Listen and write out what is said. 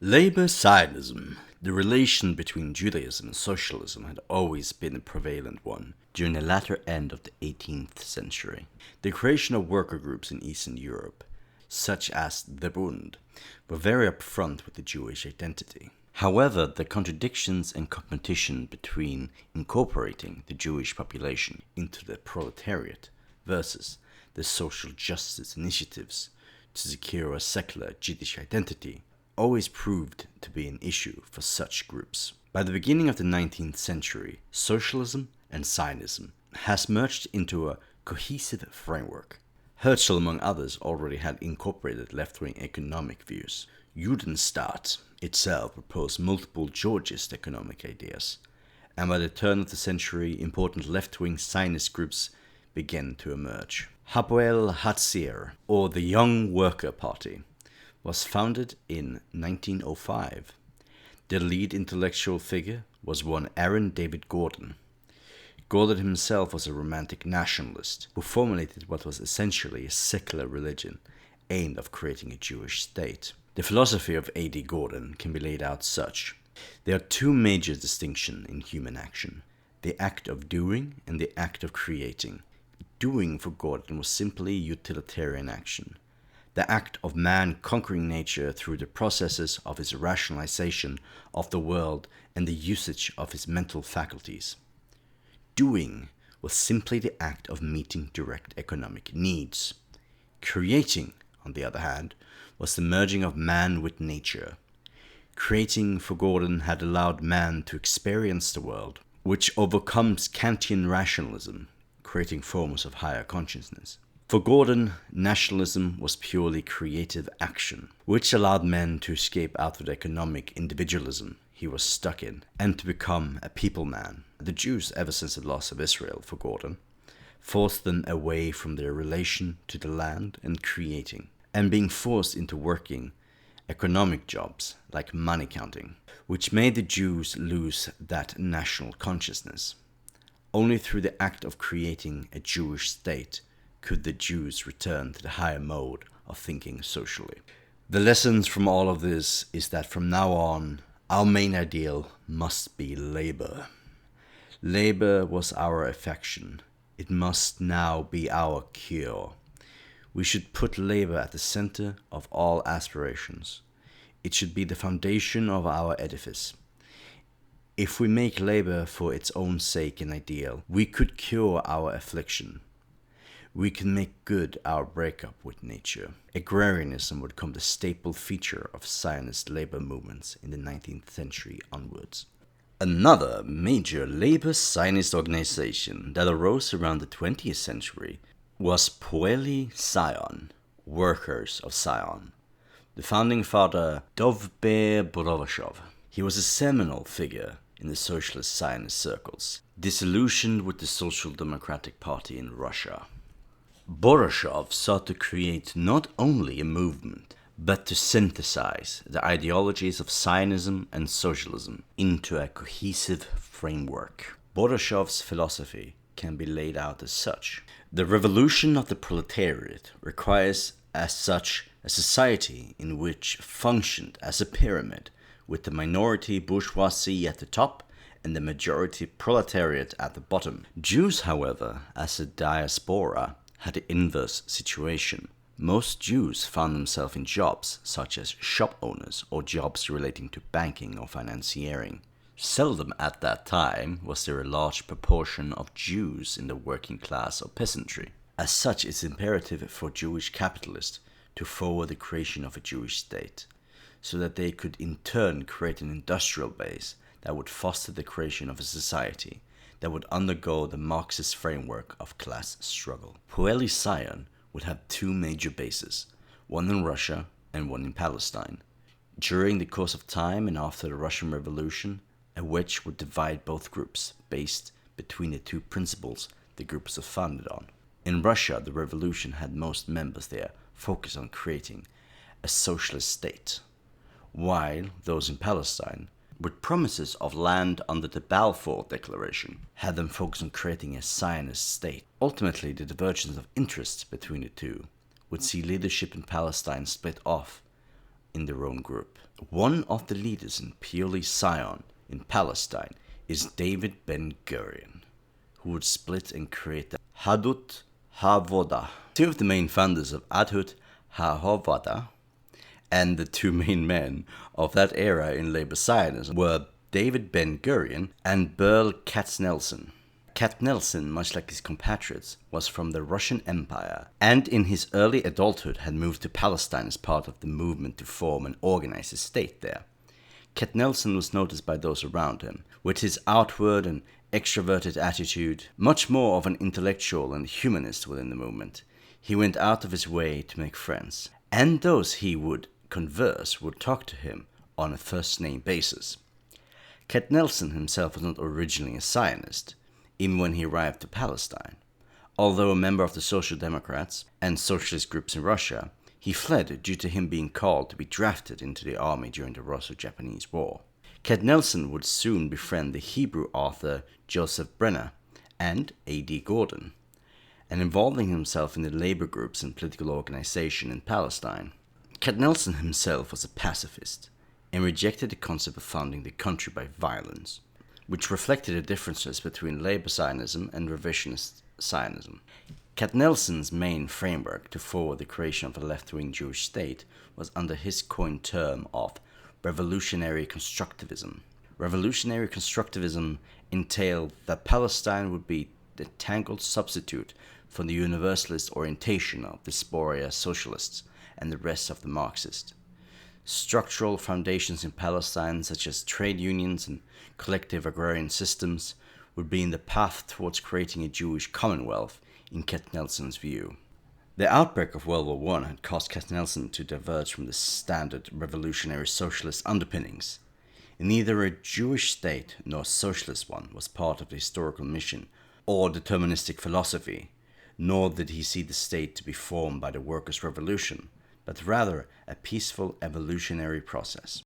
Labour Zionism. The relation between Judaism and socialism had always been a prevalent one during the latter end of the 18th century. The creation of worker groups in Eastern Europe, such as the Bund, were very upfront with the Jewish identity. However, the contradictions and competition between incorporating the Jewish population into the proletariat versus the social justice initiatives to secure a secular Jiddisch identity always proved to be an issue for such groups. By the beginning of the 19th century, socialism and Zionism has merged into a cohesive framework. Herzl, among others, already had incorporated left-wing economic views. Judenstaat itself proposed multiple Georgist economic ideas, and by the turn of the century, important left-wing Zionist groups began to emerge. Hapoel Hatzair, or the Young Worker Party, was founded in 1905. The lead intellectual figure was one Aaron David Gordon. Gordon himself was a romantic nationalist who formulated what was essentially a secular religion aimed at creating a Jewish state. The philosophy of A.D. Gordon can be laid out such. There are two major distinctions in human action: the act of doing and the act of creating. Doing for Gordon was simply utilitarian action, the act of man conquering nature through the processes of his rationalization of the world and the usage of his mental faculties. Doing was simply the act of meeting direct economic needs. Creating, on the other hand, was the merging of man with nature. Creating for Gordon had allowed man to experience the world, which overcomes Kantian rationalism, creating forms of higher consciousness. For Gordon, nationalism was purely creative action, which allowed men to escape out of the economic individualism he was stuck in and to become a people man. The Jews, ever since the loss of Israel for Gordon, forced them away from their relation to the land and creating, and being forced into working economic jobs like money counting, which made the Jews lose that national consciousness. Only through the act of creating a Jewish state could the Jews return to the higher mode of thinking socially. The lessons from all of this is that from now on, our main ideal must be labor. Labor was our affection. It must now be our cure. We should put labor at the center of all aspirations. It should be the foundation of our edifice. If we make labor for its own sake an ideal, we could cure our affliction. We can make good our breakup with nature. Agrarianism would become the staple feature of Zionist labor movements in the 19th century onwards. Another major labor Zionist organization that arose around the 20th century was Poalei Zion, Workers of Zion. The founding father, Borochov. He was a seminal figure in the socialist Zionist circles, disillusioned with the Social Democratic Party in Russia. Borochov sought to create not only a movement, but to synthesize the ideologies of Zionism and socialism into a cohesive framework. Borochov's philosophy can be laid out as such. The revolution of the proletariat requires, as such, a society in which functioned as a pyramid, with the minority bourgeoisie at the top and the majority proletariat at the bottom. Jews, however, as a diaspora, had the inverse situation. Most Jews found themselves in jobs such as shop owners or jobs relating to banking or financiering. Seldom at that time was there a large proportion of Jews in the working class or peasantry. As such, it's imperative for Jewish capitalists to forward the creation of a Jewish state, so that they could in turn create an industrial base that would foster the creation of a society that would undergo the Marxist framework of class struggle. Poalei Zion would have two major bases, one in Russia and one in Palestine. During the course of time and after the Russian Revolution, a wedge would divide both groups based between the two principles the groups are founded on. In Russia, the revolution had most members there focused on creating a socialist state, while those in Palestine, with promises of land under the Balfour Declaration, had them focus on creating a Zionist state. Ultimately, the divergence of interests between the two would see leadership in Palestine split off in their own group, One of the leaders in Poalei Zion in Palestine is David Ben-Gurion, who would split and create the Adhut Ha'avoda. Two of the main founders of Adhut Ha'avoda and the two main men of that era in Labour Zionism were David Ben-Gurion and Berl Katznelson. Katznelson, much like his compatriots, was from the Russian Empire and in his early adulthood had moved to Palestine as part of the movement to form and organize a state there. Katznelson was noticed by those around him, with his outward and extroverted attitude, much more of an intellectual and humanist within the movement. He went out of his way to make friends, and those he would converse would talk to him on a first-name basis. Katznelson himself was not originally a Zionist, even when he arrived to Palestine. Although a member of the Social Democrats and socialist groups in Russia, he fled due to him being called to be drafted into the army during the Russo-Japanese War. Katznelson would soon befriend the Hebrew author Joseph Brenner and A.D. Gordon, and involving himself in the labor groups and political organization in Palestine. Katznelson himself was a pacifist and rejected the concept of founding the country by violence, which reflected the differences between Labour Zionism and revisionist Zionism. Katznelson's main framework to forward the creation of a left-wing Jewish state was under his coined term of revolutionary constructivism. Revolutionary constructivism entailed that Palestine would be the tangled substitute for the universalist orientation of the Sporia socialists and the rest of the Marxists. Structural foundations in Palestine, such as trade unions and collective agrarian systems, would be in the path towards creating a Jewish commonwealth in Katznelson's view. The outbreak of World War I had caused Katznelson to diverge from the standard revolutionary socialist underpinnings. Neither a Jewish state nor a socialist one was part of the historical mission or deterministic philosophy, nor did he see the state to be formed by the workers' revolution, but rather a peaceful evolutionary process.